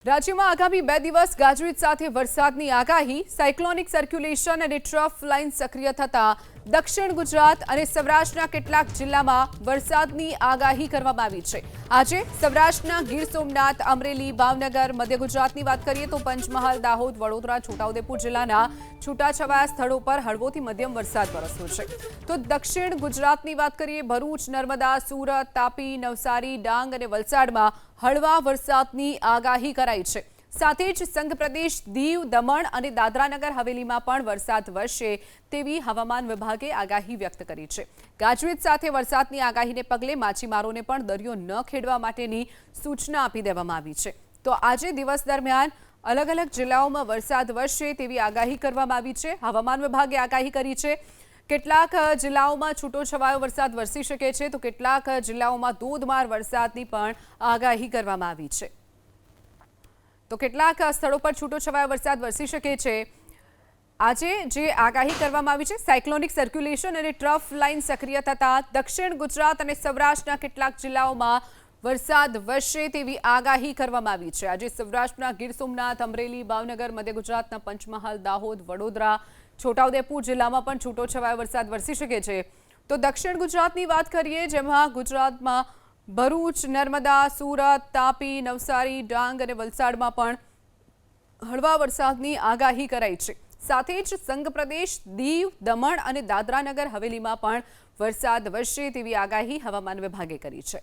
રાજ્યમાં આગામી 2 દિવસ ગાજવીજ સાથે વરસાદની આગાહી સાયક્લોનિક સર્ક્યુલેશન અને ટ્રફ લાઇન સક્રિય થતા દક્ષિણ ગુજરાત અને સૌરાષ્ટ્રના કેટલાક જિલ્લામાં વરસાદની આગાહી કરવામાં આવી છે। આજે સૌરાષ્ટ્રના ગીર સોમનાથ, અમરેલી, ભાવનગર, મધ્ય ગુજરાતની વાત કરીએ તો પંચમહાલ, દાહોદ, વડોદરા, છોટાઉદેપુર જિલ્લાના છૂટાછવાયા સ્થળો પર હળવોથી મધ્યમ વરસાદ વરસ્યો છે। તો દક્ષિણ ગુજરાતની વાત કરીએ ભરૂચ, નર્મદા, સુરત, તાપી, નવસારી, ડાંગ અને વલસાડમાં હળવા વરસાદની આગાહી કરાઈ છે। સાથે જ સંઘ પ્રદેશ દીવ, દમણ અને દાદરાનગર હવેલીમાં પણ વરસાદ વરસે તેવી હવામાન વિભાગે આગાહી વ્યક્ત કરી છે। ગાજવીજ સાથે વરસાદની આગાહીને પગલે માછીમારોને પણ દરિયો ન ખેડવા માટેની સૂચના આપી દેવામાં આવી છે। તો આજે દિવસ દરમિયાન અલગ અલગ જિલ્લાઓમાં વરસાદ વરસે તેવી આગાહી કરવામાં આવી છે। હવામાન વિભાગે આગાહી કરી છે। કેટલાક જિલ્લાઓમાં છૂટોછવાયો વરસાદ વરસી શકે છે તો કેટલાક જિલ્લાઓમાં ધોધમાર વરસાદની પણ આગાહી કરવામાં આવી છે। તો કેટલાક સ્થળો પર છૂટોછવાયો વરસાદ વરસી શકે છે। આજે જે આગાહી કરવામાં આવી છે સાયક્લોનિક સર્ક્યુલેશન અને ટ્રફ લાઇન સક્રિય થતા દક્ષિણ ગુજરાત અને સૌરાષ્ટ્રના કેટલાક જિલ્લાઓમાં વરસાદ વરસે તેવી આગાહી કરવામાં આવી છે। આજે સૌરાષ્ટ્રના ગીર સોમનાથ, અમરેલી, ભાવનગર, મધ્ય ગુજરાતના પંચમહાલ, દાહોદ, વડોદરા, છોટાઉદેપુર જિલ્લામાં પણ છૂટોછવાયો વરસાદ વરસી શકે છે। તો દક્ષિણ ગુજરાતની વાત કરીએ જેમાં ગુજરાતમાં ભરૂચ, નર્મદા, સુરત, તાપી, નવસારી, ડાંગ અને વલસાડમાં પણ હળવા વરસાદની આગાહી કરાઈ છે। સાથે જ સંઘ પ્રદેશ દીવ, દમણ અને દાદરાનગર હવેલીમાં પણ વરસાદ વરસે તેવી આગાહી હવામાન વિભાગે કરી છે।